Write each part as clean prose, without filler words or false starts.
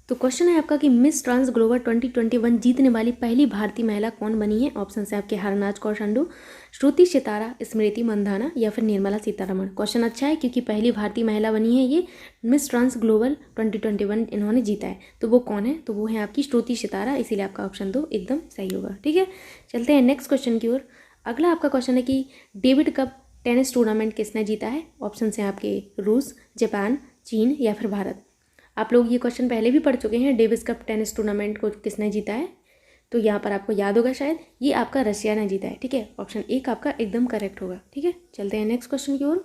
तो क्वेश्चन है आपका कि मिस ट्रांस ग्लोबल 2021 जीतने वाली पहली भारतीय महिला कौन बनी है। ऑप्शन है आपके हरनाज कौर संधू, श्रुति सितारा, स्मृति मंधाना या फिर निर्मला सीतारमण। क्वेश्चन अच्छा है क्योंकि पहली भारतीय महिला बनी है ये मिस ट्रांस ग्लोबल 2021 इन्होंने जीता है। तो वो कौन है? तो वो है आपकी श्रुति सितारा, इसीलिए आपका ऑप्शन 2 एकदम सही होगा। ठीक है, चलते हैं नेक्स्ट क्वेश्चन की ओर। अगला आपका क्वेश्चन है कि डेविड कप टेनिस टूर्नामेंट किसने जीता है। ऑप्शन हैं आपके रूस, जापान, चीन या फिर भारत। आप लोग ये क्वेश्चन पहले भी पढ़ चुके हैं, डेविस कप टेनिस टूर्नामेंट को किसने जीता है। तो यहाँ पर आपको याद होगा शायद, ये आपका रशिया ने जीता है। ठीक है, ऑप्शन 1 आपका एकदम करेक्ट होगा। ठीक है, चलते हैं नेक्स्ट क्वेश्चन की ओर।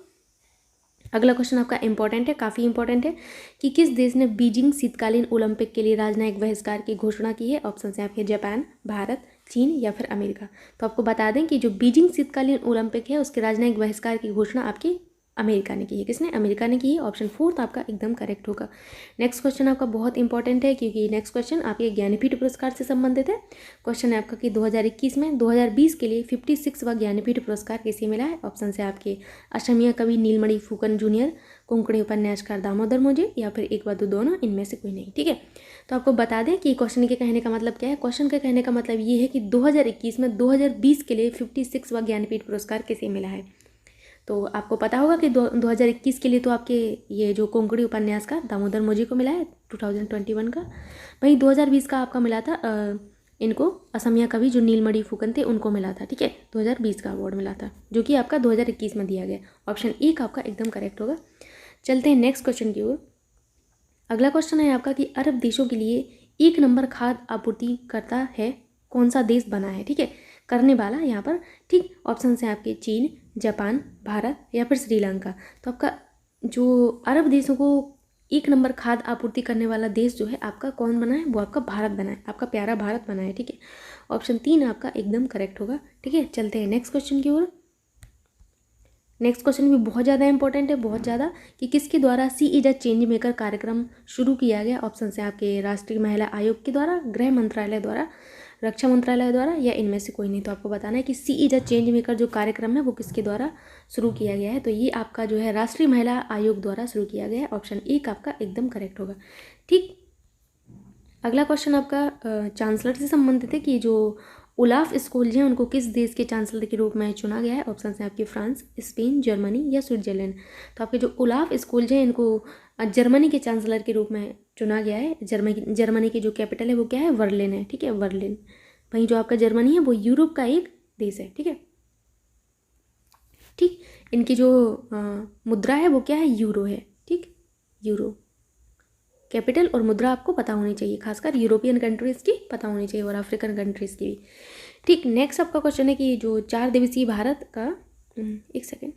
अगला क्वेश्चन आपका इंपॉर्टेंट है, काफ़ी इंपॉर्टेंट है कि किस देश ने बीजिंग शीतकालीन ओलंपिक के लिए राजनयिक बहिष्कार की घोषणा की है। ऑप्शन है आपके जापान, भारत, चीन या फिर अमेरिका। तो आपको बता दें कि जो बीजिंग शीतकालीन ओलंपिक है उसके राजनयिक बहिष्कार की घोषणा आपकी अमेरिका ने की है। किसने? अमेरिका ने की है। ऑप्शन 4 आपका एकदम करेक्ट होगा। नेक्स्ट क्वेश्चन आपका बहुत इंपॉर्टेंट है क्योंकि नेक्स्ट क्वेश्चन आपके ज्ञानपीठ पुरस्कार से संबंधित है। क्वेश्चन है आपका कि 2021 में 2020 के लिए 56वां ज्ञानपीठ पुरस्कार किसे मिला है। ऑप्शन है आपके असमिया कवि नीलमणि फुकन जूनियर, कोंकणी उपन्यासकार दामोदर मोजे या फिर एक बात दोनों, इनमें से कोई नहीं। ठीक है, तो आपको बता दें कि क्वेश्चन के कहने का मतलब क्या है। क्वेश्चन के कहने का मतलब ये है कि 2021 में 2020 के लिए 56वां ज्ञानपीठ पुरस्कार किसे मिला है। तो आपको पता होगा कि 2021 के लिए तो आपके ये जो कोंकणी उपन्यासकार दामोदर मोजे को मिला है 2021 का। वहीं 2020 का आपका मिला था इनको असमिया कवि जो नीलमणि फुकन थे उनको मिला था। ठीक है, 2020 का अवार्ड मिला था जो कि आपका 2021 में दिया गया। ऑप्शन 1 आपका एकदम करेक्ट होगा। चलते हैं नेक्स्ट क्वेश्चन की ओर। अगला क्वेश्चन है आपका कि अरब देशों के लिए 1 नंबर खाद्य आपूर्ति करता है कौन सा देश बना है। ठीक है, करने वाला यहाँ पर। ठीक, ऑप्शन है आपके चीन, जापान, भारत या फिर श्रीलंका। तो आपका जो अरब देशों को 1 नंबर खाद्य आपूर्ति करने वाला देश जो है आपका कौन बना है, वो आपका भारत बना है, आपका प्यारा भारत बना है। ठीक है, ऑप्शन 3 आपका एकदम करेक्ट होगा। ठीक है, चलते हैं नेक्स्ट क्वेश्चन की ओर। नेक्स्ट क्वेश्चन भी बहुत ज़्यादा इंपॉर्टेंट है, बहुत ज़्यादा, कि किसके द्वारा सी इज अ चेंज मेकर कार्यक्रम शुरू किया गया। ऑप्शन है आपके राष्ट्रीय महिला आयोग के द्वारा, गृह मंत्रालय द्वारा, रक्षा मंत्रालय द्वारा या इनमें से कोई नहीं। तो आपको बताना है कि सी इज अ चेंज मेकर जो कार्यक्रम है वो किसके द्वारा शुरू किया गया है। तो ये आपका जो है राष्ट्रीय महिला आयोग द्वारा शुरू किया गया है। ऑप्शन 1 आपका एकदम करेक्ट होगा। ठीक, अगला क्वेश्चन आपका चांसलर से संबंधित है कि जो ओलाफ स्कोल्ज हैं उनको किस देश के चांसलर के रूप में चुना गया है। ऑप्शन है आपके फ्रांस, स्पेन, जर्मनी या स्विट्जरलैंड। तो आपके जो ओलाफ स्कोल्ज हैं इनको जर्मनी के चांसलर के रूप में चुना गया है। जर्मनी की जो कैपिटल है वो क्या है, बर्लिन है। ठीक है, बर्लिन। वहीं जो आपका जर्मनी है वो यूरोप का एक देश है। ठीक है, ठीक, इनकी जो मुद्रा है वो क्या है, यूरो है। ठीक, यूरो कैपिटल और मुद्रा आपको पता होनी चाहिए, खासकर यूरोपियन कंट्रीज़ की पता होनी चाहिए और अफ्रीकन कंट्रीज़ की भी। ठीक, नेक्स्ट आपका क्वेश्चन है कि जो 4 दिवसीय भारत का एक सेकेंड,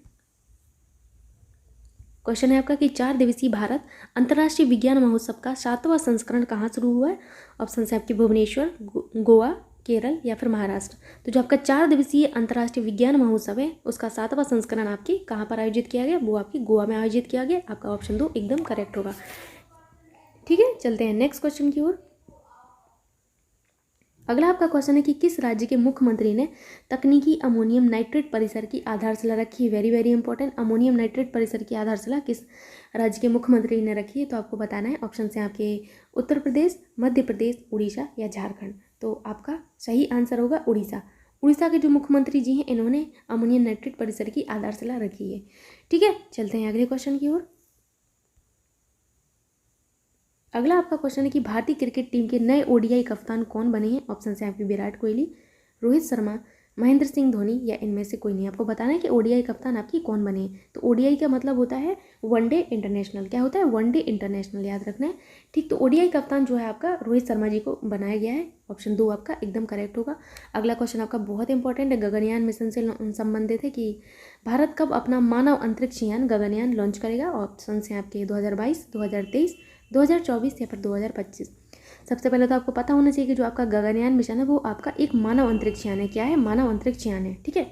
क्वेश्चन है आपका कि 4 दिवसीय भारत अंतर्राष्ट्रीय विज्ञान महोत्सव का 7वां संस्करण कहाँ शुरू हुआ है। ऑप्शन है आपके भुवनेश्वर, गोवा, केरल या फिर महाराष्ट्र। तो जो आपका 4 दिवसीय अंतर्राष्ट्रीय विज्ञान महोत्सव है उसका 7वां संस्करण आपके कहाँ पर आयोजित किया गया, वो आपकी गोवा में आयोजित किया गया। आपका ऑप्शन 2 एकदम करेक्ट होगा। ठीक है, चलते हैं नेक्स्ट क्वेश्चन की ओर। अगला आपका क्वेश्चन है कि किस राज्य के मुख्यमंत्री ने तकनीकी अमोनियम नाइट्रेट परिसर की आधारशिला रखी है। Very very important, ammonium nitrate परिसर की आधारशिला किस राज्य के मुख्यमंत्री ने रखी है। तो आपको बताना है। ऑप्शन है आपके उत्तर प्रदेश, मध्य प्रदेश, उड़ीसा या झारखंड। तो आपका सही आंसर होगा उड़ीसा। उड़ीसा के जो मुख्यमंत्री जी हैं इन्होंने अमोनियम नाइट्रेट परिसर की आधारशिला रखी है। ठीक है, चलते हैं अगले क्वेश्चन की ओर। अगला आपका क्वेश्चन है कि भारतीय क्रिकेट टीम के नए ओडीआई कप्तान कौन बने हैं। ऑप्शन है आपके विराट कोहली, रोहित शर्मा, महेंद्र सिंह धोनी या इनमें से कोई नहीं। आपको बताना है कि ओडीआई कप्तान आपकी कौन बने हैं। तो ओडीआई का मतलब होता है वनडे इंटरनेशनल। क्या होता है, वनडे इंटरनेशनल, याद रखना है। ठीक, तो ओडीआई कप्तान जो है आपका रोहित शर्मा जी को बनाया गया है। ऑप्शन 2 आपका एकदम करेक्ट होगा। अगला क्वेश्चन आपका बहुत इंपॉर्टेंट है, गगनयान मिशन से संबंधित है कि भारत कब अपना मानव अंतरिक्ष यान गगनयान लॉन्च करेगा। ऑप्शन है आपके 2022, 2023, 2024 या फिर 2025। सबसे पहले तो आपको पता होना चाहिए कि जो आपका गगनयान मिशन है वो आपका एक मानव अंतरिक्ष यान है। क्या है, मानव अंतरिक्ष यान है। ठीक है,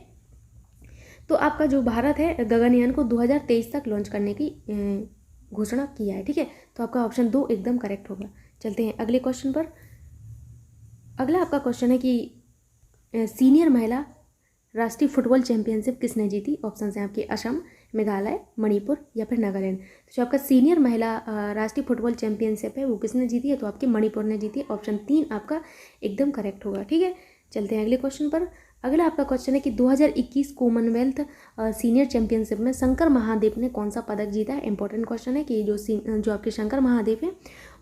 तो आपका जो भारत है गगनयान को 2023 तक लॉन्च करने की घोषणा किया है। ठीक है, तो आपका ऑप्शन 2 एकदम करेक्ट होगा। चलते हैं अगले क्वेश्चन पर। अगला आपका क्वेश्चन है कि सीनियर महिला राष्ट्रीय फुटबॉल चैंपियनशिप किसने जीती। ऑप्शन है आपके असम, मेघालय, मणिपुर या फिर नागालैंड। तो जो आपका सीनियर महिला राष्ट्रीय फुटबॉल चैंपियनशिप है वो किसने जीती है, तो आपकी मणिपुर ने जीती है। ऑप्शन 3 आपका एकदम करेक्ट होगा। ठीक है, चलते हैं अगले क्वेश्चन पर। अगला आपका क्वेश्चन है कि 2021 कॉमनवेल्थ सीनियर चैंपियनशिप में शंकर महादेव ने कौन सा पदक जीता है। इंपॉर्टेंट क्वेश्चन है कि जो आपके शंकर महादेव हैं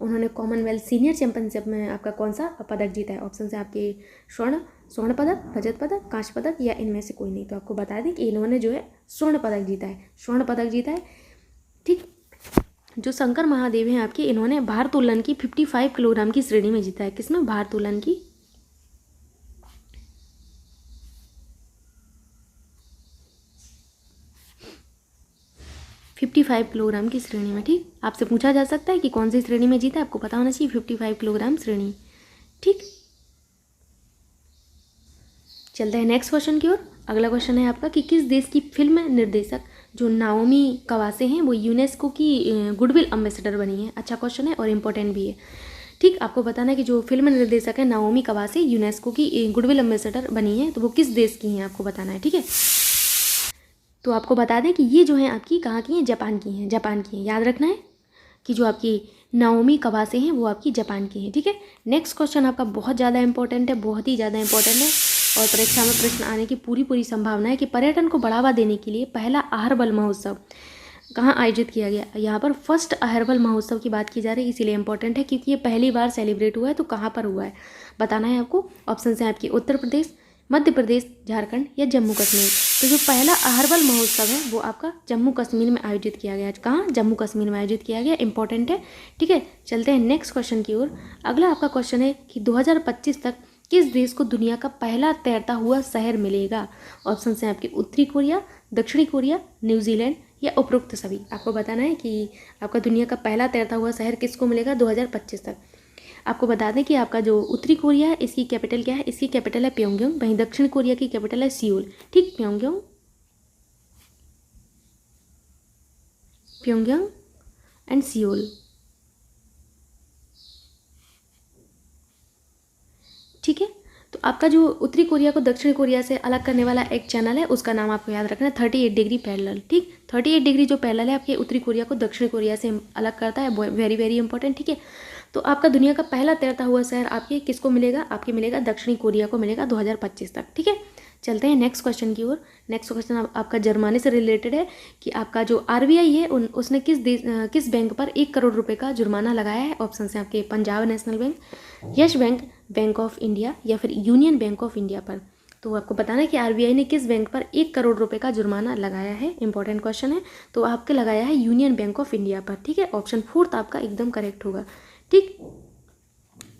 उन्होंने कॉमनवेल्थ सीनियर चैंपियनशिप में आपका कौन सा पदक जीता है। ऑप्शन है आपके स्वर्ण पदक, रजत पदक, कांस्य पदक या इनमें से कोई नहीं। तो आपको बता दें कि इन्होंने जो है स्वर्ण पदक जीता है, स्वर्ण पदक जीता है। ठीक, जो शंकर महादेव हैं आपके, इन्होंने भारोत्तोलन की 55 किलोग्राम की श्रेणी में जीता है। किसमें, भारोत्तोलन की 55 किलोग्राम की श्रेणी में। ठीक, आपसे पूछा जा सकता है कि कौन सी श्रेणी में जीता है, आपको पता होना चाहिए 55 किलोग्राम श्रेणी। ठीक, चलते हैं नेक्स्ट क्वेश्चन की ओर। अगला क्वेश्चन है आपका कि किस देश की फिल्म निर्देशक जो नाओमी कवासे हैं वो यूनेस्को की गुडविल एम्बेसडर बनी है। अच्छा क्वेश्चन है और इम्पोर्टेंट भी है। ठीक, आपको बताना है कि जो फिल्म निर्देशक है नाओमी कवासे यूनेस्को की गुडविल एम्बेसडर बनी है, तो वो किस देश की हैं आपको बताना है। ठीक है, तो आपको बता दें कि ये जो हैं आपकी कहाँ की हैं, जापान की हैं, जापान की हैं। याद रखना है कि जो आपकी नाओमी कवासे हैं वो आपकी जापान की हैं। ठीक है, नेक्स्ट क्वेश्चन आपका बहुत ज़्यादा इंपॉर्टेंट है, बहुत ही ज़्यादा इंपॉर्टेंट है और परीक्षा में प्रश्न आने की पूरी संभावना है कि पर्यटन को बढ़ावा देने के लिए पहला अहर्बल महोत्सव कहाँ आयोजित किया गया। यहाँ पर फर्स्ट अहर्बल महोत्सव की बात की जा रही है, इसीलिए इंपॉर्टेंट है क्योंकि ये पहली बार सेलिब्रेट हुआ है। तो कहाँ पर हुआ है बताना है आपको। ऑप्शन है आपकी उत्तर प्रदेश, मध्य प्रदेश, झारखंड या जम्मू कश्मीर। तो जो पहला अहर्बल महोत्सव है वो आपका जम्मू कश्मीर में आयोजित किया गया। कहाँ, जम्मू कश्मीर में आयोजित किया गया। इंपॉर्टेंट है। ठीक है, चलते हैं नेक्स्ट क्वेश्चन की ओर। अगला आपका क्वेश्चन है कि 2025 तक किस देश को दुनिया का पहला तैरता हुआ शहर मिलेगा। ऑप्शन है आपके उत्तरी कोरिया, दक्षिणी कोरिया, न्यूजीलैंड या उपरोक्त सभी। आपको बताना है कि आपका दुनिया का पहला तैरता हुआ शहर किसको मिलेगा 2025 तक। आपको बता दें कि आपका जो उत्तरी कोरिया है इसकी कैपिटल क्या है, इसकी कैपिटल है प्योंगयांग। वहीं दक्षिण कोरिया की कैपिटल है सियोल। ठीक, प्योंगयांग एंड सियोल। ठीक है, तो आपका जो उत्तरी कोरिया को दक्षिण कोरिया से अलग करने वाला एक चैनल है उसका नाम आपको याद रखना है 38 डिग्री पैरेलल। ठीक, 38 डिग्री जो पैरेलल है आपके उत्तरी कोरिया को दक्षिण कोरिया से अलग करता है। Very important. ठीक है, तो आपका दुनिया का पहला तैरता हुआ शहर आपके किसको मिलेगा, आपके मिलेगा दक्षिणी कोरिया को मिलेगा 2025 तक। ठीक है, चलते हैं नेक्स्ट क्वेश्चन की ओर। नेक्स्ट क्वेश्चन आपका जुर्माने से रिलेटेड है कि आपका जो आरबीआई है उसने किस बैंक पर 1 करोड़ रुपए का जुर्माना लगाया है। ऑप्शन है आपके Punjab national bank, yes bank, bank of India या फिर यूनियन बैंक ऑफ इंडिया पर। तो आपको बताना है कि आरबीआई ने किस बैंक पर 1 करोड़ रुपए का जुर्माना लगाया है। इंपॉर्टेंट क्वेश्चन है। तो आपके लगाया है यूनियन बैंक ऑफ इंडिया पर। ठीक है, ऑप्शन 4 आपका एकदम करेक्ट होगा। ठीक,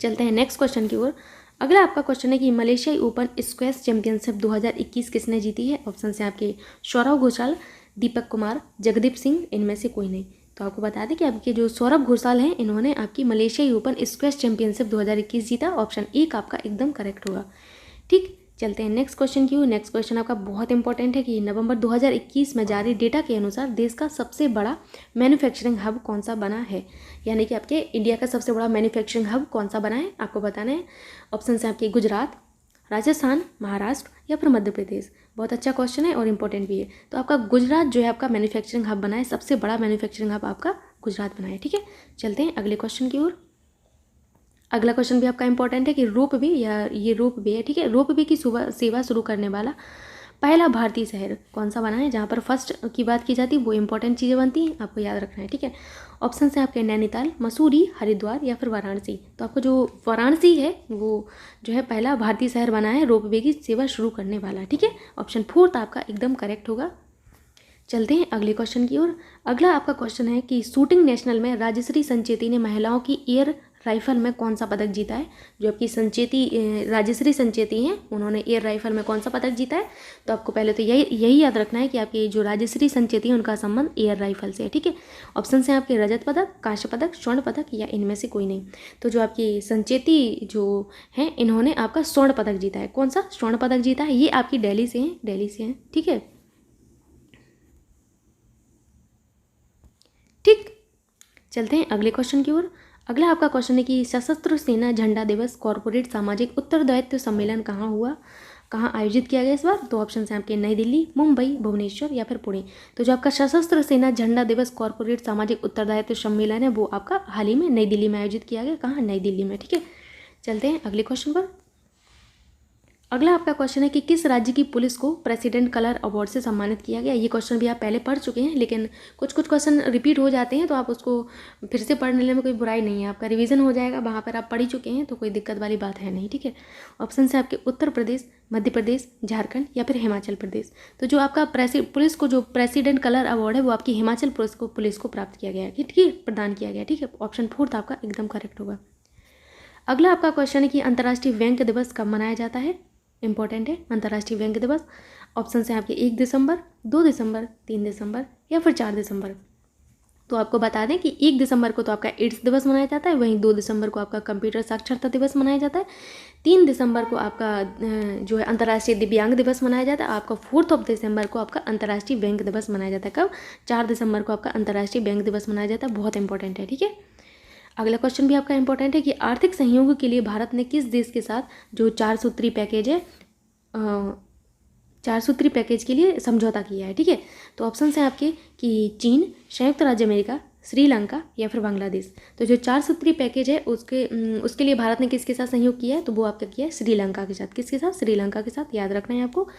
चलते हैं नेक्स्ट क्वेश्चन की ओर। अगला आपका क्वेश्चन है कि मलेशियाई ओपन स्क्वैश चैंपियनशिप 2021 किसने जीती है। ऑप्शन है आपके सौरव घोषाल, दीपक कुमार, जगदीप सिंह, इनमें से कोई नहीं। तो आपको बता दें कि आपके जो सौरभ घोषाल हैं इन्होंने आपकी मलेशियाई ओपन स्क्वैश चैंपियनशिप 2021 जीता। ऑप्शन 1 आपका एकदम करेक्ट होगा। ठीक, चलते हैं नेक्स्ट क्वेश्चन की ओर। नेक्स्ट क्वेश्चन आपका बहुत इंपॉर्टेंट है कि नवंबर 2021 में जारी डेटा के अनुसार देश का सबसे बड़ा मैन्युफैक्चरिंग हब कौन सा बना है। यानी कि आपके इंडिया का सबसे बड़ा मैन्युफैक्चरिंग हब कौन सा बना है आपको बताना है। ऑप्शन है आपके गुजरात, राजस्थान, महाराष्ट्र या फिर मध्य प्रदेश। बहुत अच्छा क्वेश्चन है और इम्पोर्टेंट भी है। तो आपका गुजरात जो है आपका मैन्युफैक्चरिंग हब बना है, सबसे बड़ा मैन्युफैक्चरिंग हब आपका गुजरात बना है। ठीक है, चलते हैं अगले क्वेश्चन की ओर। अगला क्वेश्चन भी आपका इंपॉर्टेंट है कि रोपवे या ये रोपवे है। ठीक है, रोपवे की सेवा शुरू करने वाला पहला भारतीय शहर कौन सा बना है। जहाँ पर फर्स्ट की बात की जाती है वो इंपॉर्टेंट चीज़ें बनती हैं, आपको याद रखना है। ठीक है, ऑप्शन है आपके नैनीताल, मसूरी, हरिद्वार या फिर वाराणसी। तो आपको जो वाराणसी है वो जो है पहला भारतीय शहर बना है रोपवे की सेवा शुरू करने वाला। ठीक है, ऑप्शन 4 आपका एकदम करेक्ट होगा। चलते हैं अगले क्वेश्चन की ओर। अगला आपका क्वेश्चन है कि शूटिंग नेशनल में राजश्री संचेती ने महिलाओं की एयर राइफल में कौन सा पदक जीता है। जो आपकी राजश्री संचेती हैं उन्होंने एयर राइफल में कौन सा पदक जीता है। तो आपको पहले तो यही याद रखना है कि आपकी जो राजश्री संचेती है उनका संबंध एयर राइफल से है। ठीक है, ऑप्शन हैं आपके रजत पदक, कांस्य पदक, स्वर्ण पदक या इनमें से कोई नहीं। तो जो आपकी संचेती जो हैं इन्होंने आपका स्वर्ण पदक जीता है। कौन सा स्वर्ण पदक जीता है, ये आपकी दिल्ली से हैं। ठीक है, ठीक, चलते हैं अगले क्वेश्चन की ओर। अगला आपका क्वेश्चन है कि सशस्त्र सेना झंडा दिवस कॉरपोरेट सामाजिक उत्तरदायित्व सम्मेलन कहाँ हुआ। कहाँ आयोजित किया गया इस बार? तो ऑप्शन है आपके नई दिल्ली, मुंबई, भुवनेश्वर या फिर पुणे। तो जो आपका सशस्त्र सेना झंडा दिवस कॉर्पोरेट सामाजिक उत्तरदायित्व सम्मेलन है वो आपका हाल ही में नई दिल्ली में आयोजित किया गया। कहाँ? नई दिल्ली में। ठीक है, चलते हैं अगले क्वेश्चन पर। अगला आपका क्वेश्चन है कि किस राज्य की पुलिस को प्रेसिडेंट कलर अवार्ड से सम्मानित किया गया? ये क्वेश्चन भी आप पहले पढ़ चुके हैं, लेकिन कुछ क्वेश्चन रिपीट हो जाते हैं, तो आप उसको फिर से पढ़ लेने में कोई बुराई नहीं है, आपका रिवीजन हो जाएगा, वहाँ पर आप पढ़ ही चुके हैं, तो कोई दिक्कत वाली बात है नहीं। ठीक है, ऑप्शन है आपके उत्तर प्रदेश, मध्य प्रदेश, झारखंड या फिर हिमाचल प्रदेश। तो जो आपका पुलिस को जो प्रेसिडेंट कलर अवार्ड है वो आपकी हिमाचल पुलिस को प्राप्त किया गया है, ठीक है, प्रदान किया गया। ठीक है, ऑप्शन 4 आपका एकदम करेक्ट होगा। अगला आपका क्वेश्चन है कि अंतर्राष्ट्रीय व्यंग्य दिवस कब मनाया जाता है? इंपॉर्टेंट है अंतर्राष्ट्रीय व्यंग्य दिवस। ऑप्शन है आपके 1 दिसंबर, 2 दिसंबर, 3 दिसंबर या फिर 4 दिसंबर। तो आपको बता दें कि 1 दिसंबर को तो आपका एड्स दिवस मनाया जाता है, वहीं 2 दिसंबर को आपका कंप्यूटर साक्षरता दिवस मनाया जाता है, 3 दिसंबर को आपका जो है अंतर्राष्ट्रीय दिव्यांग दिवस मनाया जाता है, आपका 4 दिसंबर को आपका अंतर्राष्ट्रीय व्यंग्य दिवस मनाया जाता है। कब? 4 दिसंबर को आपका अंतर्राष्ट्रीय व्यंग्य दिवस मनाया जाता है। बहुत इंपॉर्टेंट है। ठीक है, अगला क्वेश्चन भी आपका इंपॉर्टेंट है कि आर्थिक सहयोग के लिए भारत ने किस देश के साथ जो 4 सूत्री पैकेज है 4 सूत्री पैकेज के लिए समझौता किया है? ठीक है, तो ऑप्शन है आपके कि चीन, संयुक्त राज्य अमेरिका, श्रीलंका या फिर बांग्लादेश। तो जो 4 सूत्री पैकेज है उसके लिए भारत ने किसके साथ सहयोग किया है? तो वो आपका किया है श्रीलंका के साथ। किसके साथ? श्रीलंका के साथ, याद रखना है आपको।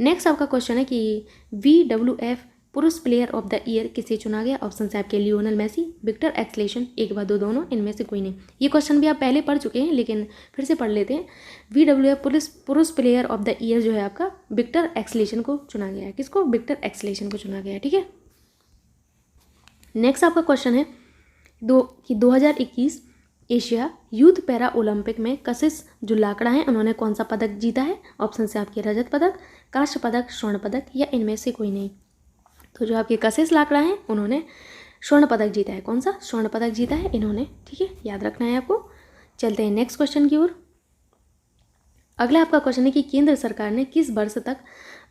नेक्स्ट आपका क्वेश्चन है कि WWF पुरुष प्लेयर ऑफ द ईयर किसे चुना गया? ऑप्शन है आपके लियोनल मेसी, विक्टर एक्सलेशन, एक बार दो दोनों, इनमें से कोई नहीं। ये क्वेश्चन भी आप पहले पढ़ चुके हैं, लेकिन फिर से पढ़ लेते हैं। WWF पुरुष प्लेयर ऑफ द ईयर जो है आपका विक्टर एक्सलेशन को चुना गया है। किसको? विक्टर एक्सलेशन को चुना गया है। ठीक है, नेक्स्ट आपका क्वेश्चन है 2021 एशिया यूथ पैरा ओलंपिक में कशिश जो लाकड़ा है उन्होंने कौन सा पदक जीता है? ऑप्शन है आपके रजत पदक, कांस्य पदक, स्वर्ण पदक या इनमें से कोई नहीं। तो जो आपके कशिश लाकड़ा हैं उन्होंने स्वर्ण पदक जीता है। कौन सा? स्वर्ण पदक जीता है इन्होंने। ठीक है, याद रखना है आपको। चलते हैं नेक्स्ट क्वेश्चन की ओर। अगला आपका क्वेश्चन है कि केंद्र सरकार ने किस वर्ष तक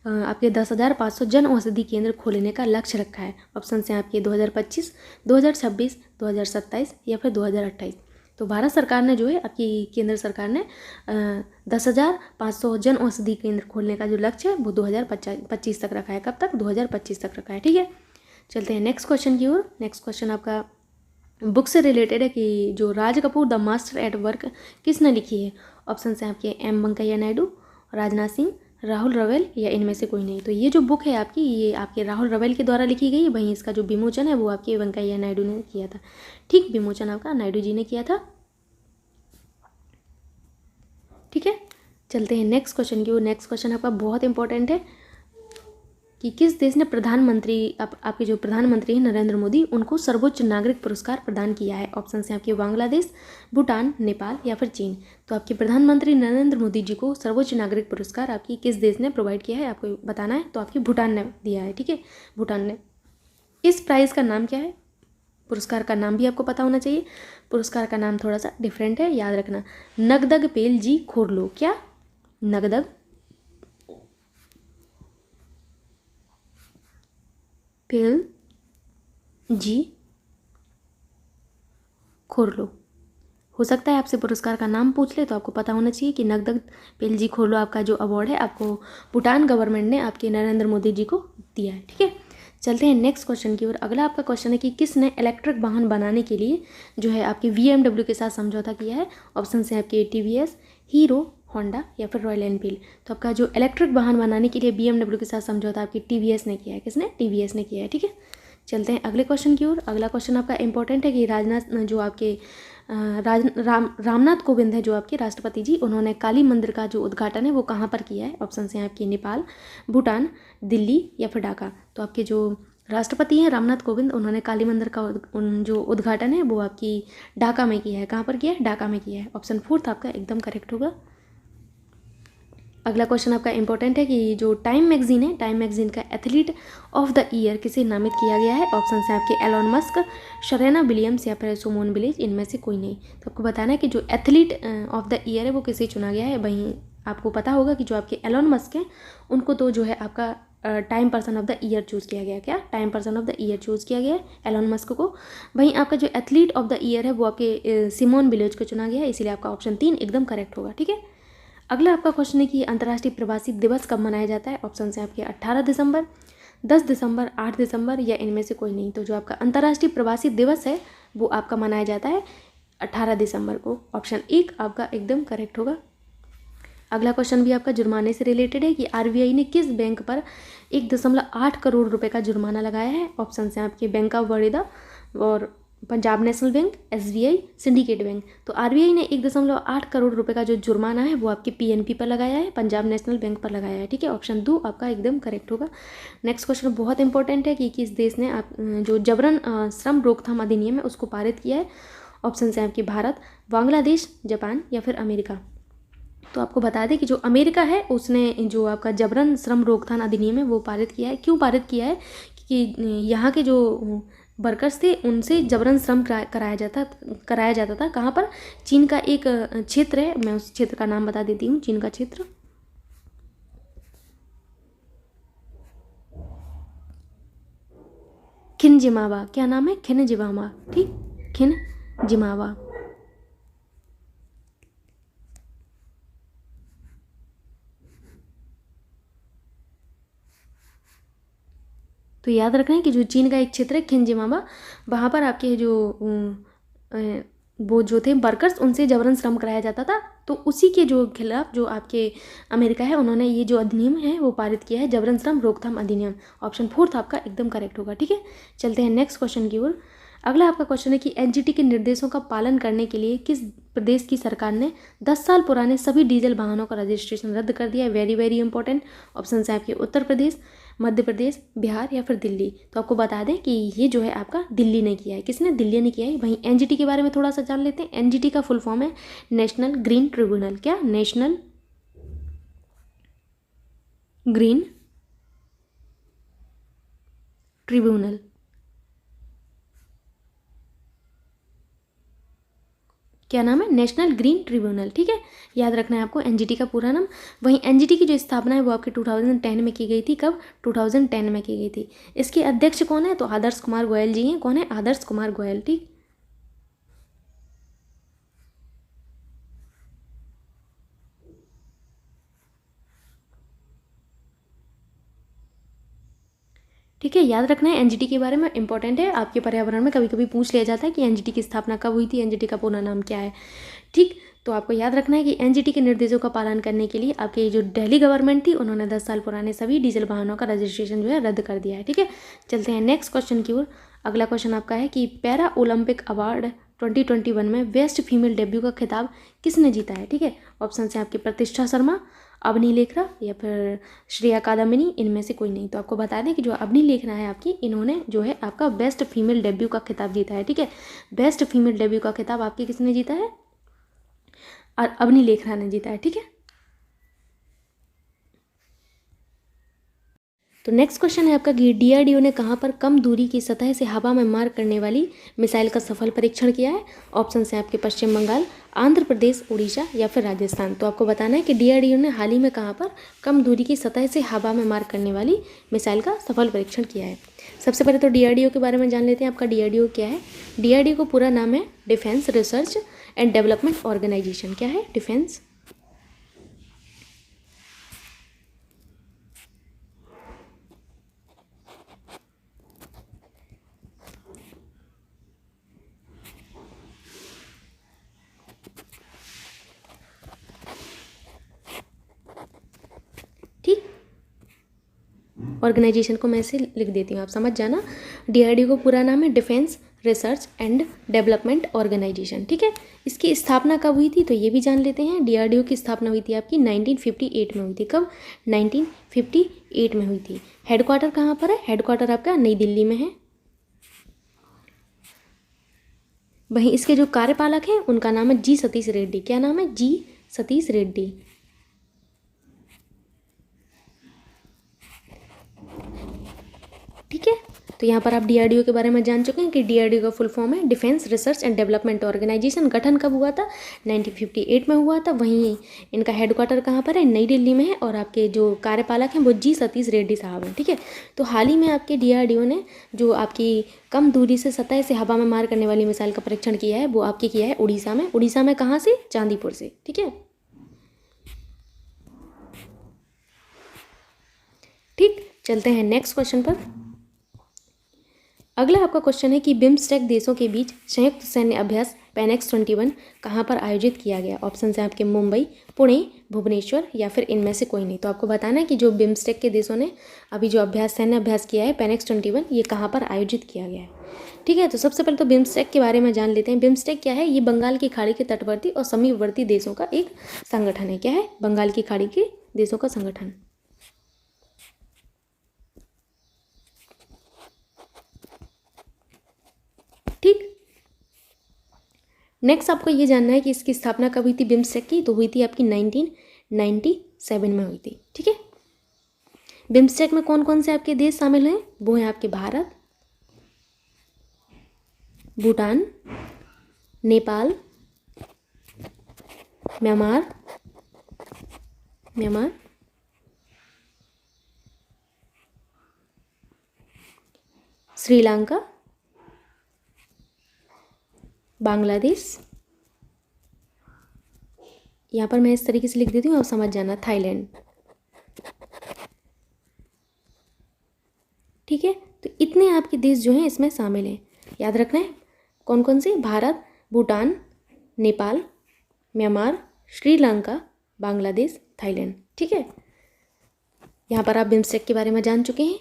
आपके 10,500 जन औषधि केंद्र खोलने का लक्ष्य रखा है? ऑप्शन है आपके 2025, 2026, 2027 या फिर 2028। तो भारत सरकार ने जो है आपकी केंद्र सरकार ने 10,500 जन औषधि केंद्र खोलने का जो लक्ष्य है वो 2025 तक रखा है। कब तक? 2025 तक रखा है। ठीक है, चलते हैं नेक्स्ट क्वेश्चन की ओर। नेक्स्ट क्वेश्चन आपका बुक से रिलेटेड है कि जो Raj Kapoor the master at work किसने लिखी है? ऑप्शन है आपके M वेंकैया नायडू, राजनाथ सिंह, राहुल रवेल या इनमें से कोई नहीं। तो ये जो बुक है आपकी ये आपके राहुल रवेल के द्वारा लिखी गई, वहीं इसका जो विमोचन है वो आपके वेंकैया नायडू ने किया था। ठीक, विमोचन आपका नायडू जी ने किया था। ठीक है, चलते हैं नेक्स्ट क्वेश्चन की ओर। नेक्स्ट क्वेश्चन आपका बहुत इंपॉर्टेंट है कि किस देश ने प्रधानमंत्री आपके जो प्रधानमंत्री हैं नरेंद्र मोदी उनको सर्वोच्च नागरिक पुरस्कार प्रदान किया है? ऑप्शन है आपके बांग्लादेश, भूटान, नेपाल या फिर चीन। तो आपके प्रधानमंत्री नरेंद्र मोदी जी को सर्वोच्च नागरिक पुरस्कार आपकी किस देश ने प्रोवाइड किया है? आपको बताना है। तो आपकी भूटान ने दिया है। ठीक है, भूटान ने। इस प्राइज़ का नाम क्या है? पुरस्कार का नाम भी आपको पता होना चाहिए। पुरस्कार का नाम थोड़ा सा डिफरेंट है, याद रखना। नगदग पेल जी खोरलो। क्या? नगदग पेल जी खोरलो। हो सकता है आपसे पुरस्कार का नाम पूछ ले, तो आपको पता होना चाहिए कि नगदग पेल जी खोरलो आपका जो अवार्ड है आपको भूटान गवर्नमेंट ने आपके नरेंद्र मोदी जी को दिया है। ठीक है, चलते हैं नेक्स्ट क्वेश्चन की ओर। अगला आपका क्वेश्चन है कि किसने इलेक्ट्रिक वाहन बनाने के लिए जो है आपके BMW के साथ समझौता किया है? ऑप्शन है आपके TVS, हीरो, होंडा या फिर रॉयल एनफील्ड। तो आपका जो इलेक्ट्रिक वाहन बनाने के लिए BMW के साथ समझौता आपकी TVS ने किया है। किसने? TVS ने किया है। ठीक है, चलते हैं अगले क्वेश्चन की ओर। अगला क्वेश्चन आपका इंपॉर्टेंट है कि जो आपके रामनाथ कोविंद है जो आपके राष्ट्रपति जी, उन्होंने काली मंदिर का जो उद्घाटन है वो कहाँ पर किया है? ऑप्शन हैं आपके नेपाल, भूटान, दिल्ली या फिर ढाका। तो आपके जो राष्ट्रपति हैं रामनाथ कोविंद उन्होंने काली मंदिर का जो उद्घाटन है वो आपकी ढाका में किया है। कहाँ पर किया है? ढाका में किया है। ऑप्शन 4 आपका एकदम करेक्ट होगा। अगला क्वेश्चन आपका इंपॉर्टेंट है कि जो टाइम मैगजीन है, टाइम मैगजीन का एथलीट ऑफ द ईयर किसे नामित किया गया है? ऑप्शन है आपके एलोन मस्क, शरेना विलियम्स या फिर सुमोन बिलीज, इनमें से कोई नहीं। तो आपको बताना है कि जो एथलीट ऑफ द ईयर है वो किसे चुना गया है। वहीं आपको पता होगा कि जो आपके एलोन मस्क हैं उनको तो जो है आपका time person of the year choose किया गया। क्या? Time person of the year choose किया गया है एलोन मस्क को। वहीं आपका जो एथलीट ऑफ द ईयर है वो आपके सिमोन बिलीज को चुना गया है, इसीलिए आपका ऑप्शन 3 एकदम करेक्ट होगा। ठीक है, अगला आपका क्वेश्चन है कि अंतर्राष्ट्रीय प्रवासी दिवस कब मनाया जाता है। ऑप्शन है आपके 18 दिसंबर, 10 दिसंबर, 8 दिसंबर या इनमें से कोई नहीं। तो जो आपका अंतर्राष्ट्रीय प्रवासी दिवस है वो आपका मनाया जाता है 18 दिसंबर को। ऑप्शन 1 आपका एकदम करेक्ट होगा। अगला क्वेश्चन भी आपका जुर्माने से रिलेटेड है कि आरबीआई ने किस बैंक पर 1.8 करोड़ रुपए का जुर्माना लगाया है। ऑप्शन है आपके बैंक ऑफ बड़ौदा और Punjab national bank, SBI, syndicate bank. तो आरबीआई ने 1.8 करोड़ रुपए का जो जुर्माना है वो आपके पीएनपी पर लगाया है, पंजाब नेशनल बैंक पर लगाया है। ठीक है, ऑप्शन 2 आपका एकदम करेक्ट होगा। नेक्स्ट क्वेश्चन बहुत इंपॉर्टेंट है कि किस देश ने जो जबरन श्रम रोकथाम अधिनियम है उसको पारित किया है। ऑप्शन है आपके भारत, बांग्लादेश, जापान या फिर अमेरिका। तो आपको बता दें कि जो अमेरिका है उसने जो आपका जबरन श्रम रोकथाम अधिनियम है वो पारित किया है। क्यों पारित किया है कि यहाँ के जो वर्कर्स थे उनसे जबरन श्रम कराया जाता था। कहाँ पर? चीन का एक क्षेत्र है, मैं उस क्षेत्र का नाम बता देती हूँ। चीन का क्षेत्र खिनजिमावा, क्या नाम है? खिनजिमावा। ठीक, खिनजिमावा। तो याद रखना है कि जो चीन का एक क्षेत्र है खिनजिमावा, वहाँ पर आपके जो वो जो थे वर्कर्स उनसे जबरन श्रम कराया जाता था। तो उसी के जो खिलाफ जो आपके अमेरिका है उन्होंने ये जो अधिनियम है वो पारित किया है, जबरन श्रम रोकथाम अधिनियम। ऑप्शन 4 आपका एकदम करेक्ट होगा। ठीक है, चलते हैं नेक्स्ट क्वेश्चन की ओर। अगला आपका क्वेश्चन है कि एनजीटी के निर्देशों का पालन करने के लिए किस प्रदेश की सरकार ने 10 साल पुराने सभी डीजल वाहनों का रजिस्ट्रेशन रद्द कर दिया है। Very very important. ऑप्शन है आपके उत्तर प्रदेश, मध्य प्रदेश, बिहार या फिर दिल्ली। तो आपको बता दें कि ये जो है आपका दिल्ली ने किया है। किसने? दिल्ली ने किया है। वहीं एनजीटी के बारे में थोड़ा सा जान लेते हैं। एनजीटी का फुल फॉर्म है नेशनल ग्रीन ट्रिब्यूनल। क्या? National green tribunal. क्या नाम है? National green tribunal. ठीक है, याद रखना है आपको एनजीटी का पूरा नाम। वहीं एनजीटी की जो स्थापना है वो आपके 2010 में की गई थी। कब? 2010 में की गई थी। इसके अध्यक्ष कौन है? तो आदर्श कुमार गोयल जी हैं। कौन है? आदर्श कुमार गोयल। ठीक, ठीक है, याद रखना है एनजीटी के बारे में, इंपॉर्टेंट है। आपके पर्यावरण में कभी कभी पूछ लिया जाता है कि एनजीटी की स्थापना कब हुई थी, एनजीटी का पूरा नाम क्या है। ठीक, तो आपको याद रखना है कि एनजीटी के निर्देशों का पालन करने के लिए आपके जो दिल्ली गवर्नमेंट थी उन्होंने 10 साल पुराने सभी डीजल वाहनों का रजिस्ट्रेशन जो है रद्द कर दिया है। ठीक है, चलते हैं नेक्स्ट क्वेश्चन की ओर। अगला क्वेश्चन आपका है कि पैरा ओलंपिक अवार्ड 2021 में बेस्ट फीमेल डेब्यू का खिताब किसने जीता है। ठीक है, ऑप्शन है आपके प्रतिष्ठा शर्मा, अवनी लेखरा या फिर श्रेया कादम्बिनी, इनमें से कोई नहीं। तो आपको बता दें कि जो अवनी लेखरा है आपकी, इन्होंने जो है आपका बेस्ट फीमेल डेब्यू का खिताब जीता है। ठीक है, बेस्ट फीमेल डेब्यू का खिताब आपकी किसने जीता है? और अवनी लेखरा ने जीता है। ठीक है, तो नेक्स्ट क्वेश्चन है आपका कि डीआरडीओ ने कहाँ पर कम दूरी की सतह से हवा में मार करने वाली मिसाइल का सफल परीक्षण किया है। ऑप्शन है आपके पश्चिम बंगाल, आंध्र प्रदेश, उड़ीसा या फिर राजस्थान। तो आपको बताना है कि डीआरडीओ ने हाल ही में कहाँ पर कम दूरी की सतह से हवा में मार करने वाली मिसाइल का सफल परीक्षण किया है। सबसे पहले तो डीआरडीओ के बारे में जान लेते हैं। आपका डीआरडीओ क्या है? डीआरडीओ का पूरा नाम है defence research and development organisation. क्या है? डिफेंस ऑर्गेनाइजेशन को मैं ऐसे लिख देती हूँ, आप समझ जाना। डीआरडीओ को पूरा नाम है defence research and development organisation. ठीक है, इसकी स्थापना कब हुई थी तो ये भी जान लेते हैं। डीआरडीओ की स्थापना हुई थी आपकी 1958 में हुई थी। कब? 1958 में हुई थी। हेडक्वार्टर कहाँ पर है? हेडक्वार्टर आपका नई दिल्ली में है। वहीं इसके जो कार्यपालक हैं उनका नाम है जी सतीश रेड्डी। क्या नाम है? जी सतीश रेड्डी। ठीक है, तो यहाँ पर आप डीआरडीओ के बारे में जान चुके हैं कि डीआरडीओ का फुल फॉर्म है defence research and development organisation. गठन कब हुआ था? 1958 में हुआ था। वहीं इनका हेडक्वार्टर कहाँ पर है? नई दिल्ली में है। और आपके जो कार्यपालक हैं वो जी सतीश रेड्डी साहब हैं। ठीक है, तो हाल ही में आपके डीआरडीओ ने जो आपकी कम दूरी से सतह से हवा में मार करने वाली मिसाइल का परीक्षण किया है वो आपके किया है उड़ीसा में। उड़ीसा में कहाँ से? चांदीपुर से। ठीक है, चलते हैं नेक्स्ट क्वेश्चन पर। अगला आपका क्वेश्चन है कि बिम्स्टेक देशों के बीच संयुक्त सैन्य अभ्यास पेनेक्स 21 कहाँ पर आयोजित किया गया। ऑप्शन है आपके मुंबई, पुणे, भुवनेश्वर या फिर इनमें से कोई नहीं। तो आपको बताना है कि जो बिम्स्टेक के देशों ने अभी जो सैन्य अभ्यास किया है पेनेक्स 21, ये कहाँ पर आयोजित किया गया है। ठीक है, तो सबसे पहले तो बिम्स्टेक के बारे में जान लेते हैं। बिम्स्टेक क्या है? ये बंगाल की खाड़ी के तटवर्ती और समीपवर्ती देशों का एक संगठन है। क्या है? बंगाल की खाड़ी के देशों का संगठन। ठीक, नेक्स्ट आपको ये जानना है कि इसकी स्थापना कब हुई थी बिम्स्टेक की। तो हुई थी आपकी 1997 में हुई थी। ठीक है, बिम्स्टेक में कौन कौन से आपके देश शामिल हैं? वो हैं आपके भारत, भूटान, नेपाल, म्यांमार, श्रीलंका, बांग्लादेश, यहाँ पर मैं इस तरीके से लिख देती हूँ, आप समझ जाना, थाईलैंड। ठीक है, तो इतने आपके देश जो हैं इसमें शामिल हैं। याद रखना है कौन कौन से? Bharat, Bhutan, Nepal, Myanmar, Sri Lanka, Bangladesh, Thailand. ठीक है, यहाँ पर आप बिम्स्टेक के बारे में जान चुके हैं।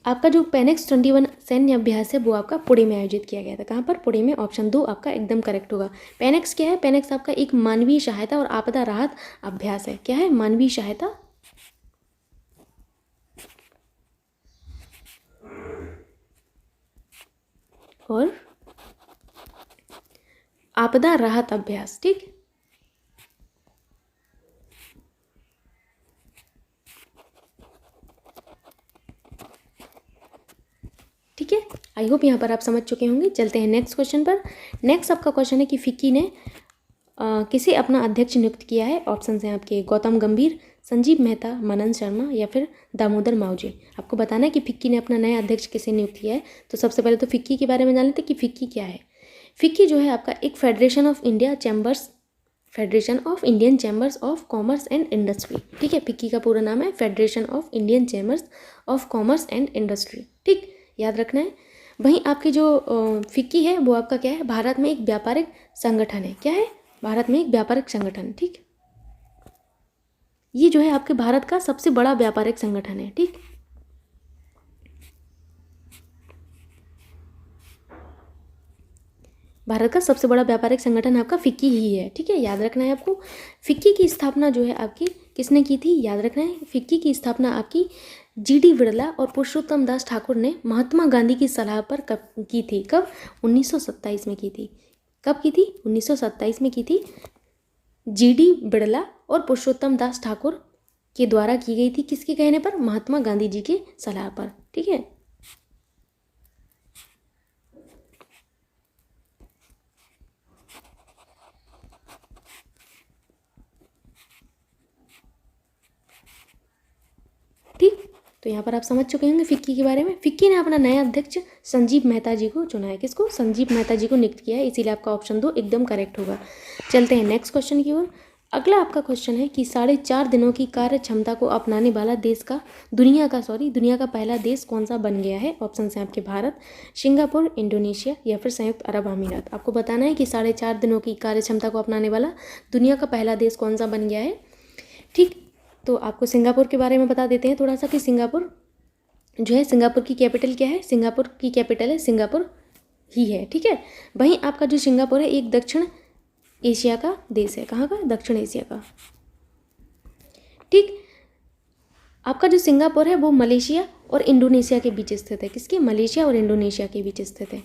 आपका जो पेनेक्स 21 सैन्य अभ्यास है वो आपका पुणे में आयोजित किया गया था। कहाँ पर? पुणे में। ऑप्शन 2 आपका एकदम करेक्ट होगा। पेनेक्स क्या है? पेनेक्स आपका एक मानवीय सहायता और आपदा राहत अभ्यास है। क्या है? मानवीय सहायता और आपदा राहत अभ्यास। ठीक, ठीक है, आई होप यहाँ पर आप समझ चुके होंगे। चलते हैं नेक्स्ट क्वेश्चन पर। नेक्स्ट आपका क्वेश्चन है कि फिक्की ने किसे अपना अध्यक्ष नियुक्त किया है। ऑप्शन हैं आपके गौतम गंभीर, संजीव मेहता, मनन शर्मा या फिर दामोदर मावजी। आपको बताना है कि फिक्की ने अपना नया अध्यक्ष किसे नियुक्त किया है। तो सबसे पहले तो फिक्की के बारे में जान लेते हैं कि फिक्की क्या है। फिक्की जो है आपका एक federation of Indian chambers of commerce and industry. ठीक है, फिक्की का पूरा नाम है federation of Indian chambers of commerce and industry. ठीक, याद रखना है। वहीं आपकी जो फिक्की है वो आपका क्या है? भारत में एक व्यापारिक संगठन है। क्या है? भारत में एक व्यापारिक संगठन। ठीक, ये जो है आपके भारत का सबसे बड़ा व्यापारिक संगठन है। ठीक, भारत का सबसे बड़ा व्यापारिक संगठन आपका फिक्की ही है। ठीक है, याद रखना है आपको। फिक्की की स्थापना जो है आपकी किसने की थी? याद रखना है, फिक्की की स्थापना आपकी जीडी बिड़ला और पुरुषोत्तम दास ठाकुर ने महात्मा गांधी की सलाह पर कब की थी? कब? 1927 में की थी। कब की थी? 1927 में की थी। जीडी बिड़ला और पुरुषोत्तम दास ठाकुर के द्वारा की गई थी। किसके कहने पर? महात्मा गांधी जी के सलाह पर। ठीक है, ठीक, तो यहाँ पर आप समझ चुके होंगे फिक्की के बारे में। फिक्की ने अपना नया अध्यक्ष संजीव मेहता जी को चुना है। किसको? संजीव मेहता जी को नियुक्त किया है, इसीलिए आपका ऑप्शन 2 एकदम करेक्ट होगा। चलते हैं नेक्स्ट क्वेश्चन की ओर। अगला आपका क्वेश्चन है कि 4.5 दिनों की कार्य क्षमता को अपनाने वाला दुनिया का पहला देश कौन सा बन गया है। ऑप्शन है आपके भारत, सिंगापुर, इंडोनेशिया या फिर संयुक्त अरब अमीरात। आपको बताना है कि 4.5 दिनों की कार्य क्षमता को अपनाने वाला दुनिया का पहला देश कौन सा बन गया है। ठीक, तो आपको सिंगापुर के बारे में बता देते हैं थोड़ा सा कि सिंगापुर जो है, सिंगापुर की कैपिटल क्या है? सिंगापुर की कैपिटल है सिंगापुर ही है। ठीक है, वहीं आपका जो सिंगापुर है एक दक्षिण एशिया का देश है। कहाँ का? दक्षिण एशिया का। ठीक, आपका जो सिंगापुर है वो मलेशिया और इंडोनेशिया के बीच स्थित है। किसके? मलेशिया और इंडोनेशिया के बीच स्थित है।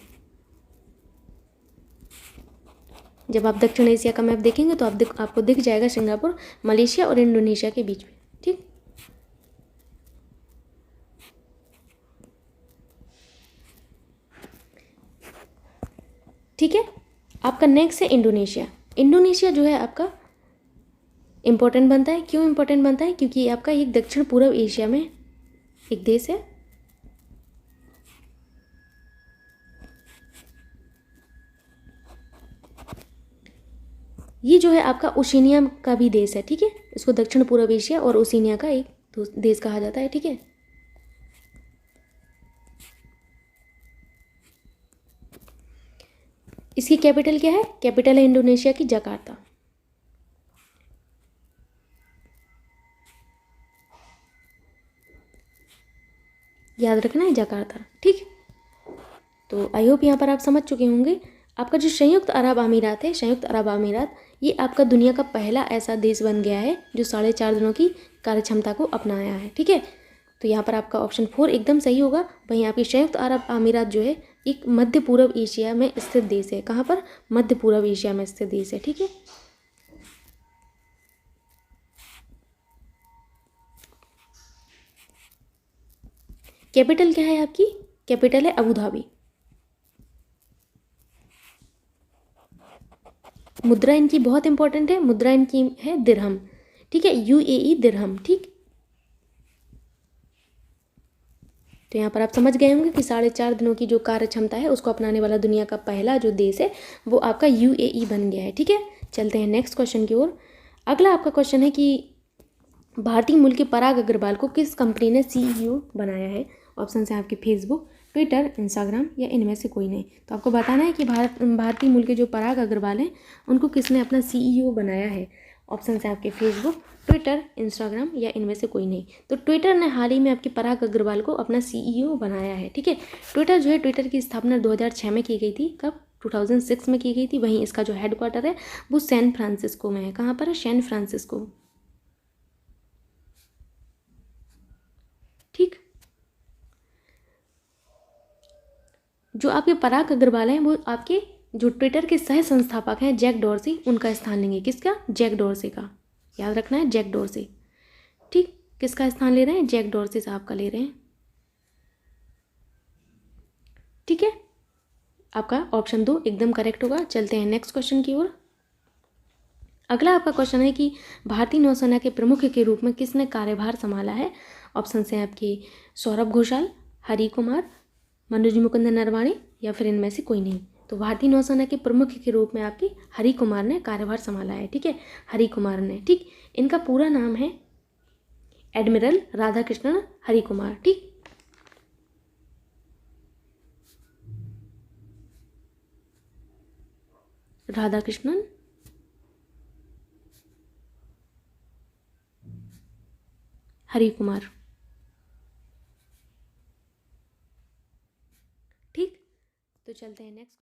जब आप दक्षिण एशिया का मैप देखेंगे तो आपको दिख जाएगा सिंगापुर मलेशिया और इंडोनेशिया के बीच में। ठीक, ठीक है, आपका नेक्स्ट है इंडोनेशिया। इंडोनेशिया जो है आपका इम्पोर्टेंट बनता है। क्यों इम्पोर्टेंट बनता है? क्योंकि ये आपका एक दक्षिण पूर्व एशिया में एक देश है। ये जो है आपका ओशिनिया का भी देश है। ठीक है, इसको दक्षिण पूर्व एशिया और ओशिनिया का एक देश कहा जाता है, ठीक है। इसकी कैपिटल क्या है? कैपिटल है इंडोनेशिया की जकार्ता। याद रखना है जकार्ता, ठीक। तो आई होप यहाँ पर आप समझ चुके होंगे। आपका जो संयुक्त अरब अमीरात है, संयुक्त अरब अमीरात, ये आपका दुनिया का पहला ऐसा देश बन गया है जो 4.5 दिनों की कार्य क्षमता को अपनाया है, ठीक है। तो यहाँ पर आपका ऑप्शन 4 एकदम सही होगा। वहीं आपकी संयुक्त अरब अमीरात जो है एक मध्य पूर्व एशिया में स्थित देश है। कहाँ पर? मध्य पूर्व एशिया में स्थित देश है, ठीक है। कैपिटल क्या है आपकी? कैपिटल है अबू धाबी। मुद्रा इनकी बहुत इंपॉर्टेंट है, मुद्रा इनकी है दिरहम, ठीक है, यूएई दिरहम, ठीक। तो यहाँ पर आप समझ गए होंगे कि 4.5 दिनों की जो कार्य क्षमता है उसको अपनाने वाला दुनिया का पहला जो देश है वो आपका यूएई बन गया है, ठीक है। चलते हैं नेक्स्ट क्वेश्चन की ओर। अगला आपका क्वेश्चन है कि भारतीय मूल के पराग अग्रवाल को किस कंपनी ने सीईओ बनाया है? ऑप्शन है आपके फेसबुक, ट्विटर, इंस्टाग्राम या इनमें से कोई नहीं। तो आपको बताना है कि भारतीय मूल के जो पराग अग्रवाल हैं उनको किसने अपना सीईओ बनाया है। ऑप्शन है आपके फेसबुक, ट्विटर, इंस्टाग्राम या इनमें से कोई नहीं। तो ट्विटर ने हाल ही में आपके पराग अग्रवाल को अपना सीईओ बनाया है, ठीक है। ट्विटर जो है, ट्विटर की स्थापना 2006 में की गई थी। कब? 2006 में की गई थी। वहीं इसका जो हेडक्वार्टर है वो सैन फ्रांसिस्को में है। कहाँ पर है? सैन फ्रांसिस्को, ठीक। जो आपके पराग अग्रवाल हैं वो आपके जो ट्विटर के सह संस्थापक हैं जैक डॉर्सी, उनका स्थान लेंगे। किसका? जैक डॉर्सी का। याद रखना है, जैक डॉर्सी, ठीक। किसका स्थान ले रहे हैं? जैक डॉर्सी साहब का ले रहे हैं, ठीक है। आपका ऑप्शन 2 एकदम करेक्ट होगा। चलते हैं नेक्स्ट क्वेश्चन की ओर। अगला आपका क्वेश्चन है कि भारतीय नौसेना के प्रमुख के रूप में किसने कार्यभार संभाला है? ऑप्शन हैं आपके सौरभ घोषाल, हरि कुमार, मनोज मुकुंद नरवाणे या फिर इनमें से कोई नहीं। तो भारतीय नौसेना के प्रमुख के रूप में आपके हरि कुमार ने कार्यभार संभाला है, ठीक है। हरि कुमार ने, ठीक। इनका पूरा नाम है एडमिरल राधाकृष्णन हरि कुमार, ठीक। राधाकृष्णन हरि कुमार, ठीक। तो चलते हैं नेक्स्ट।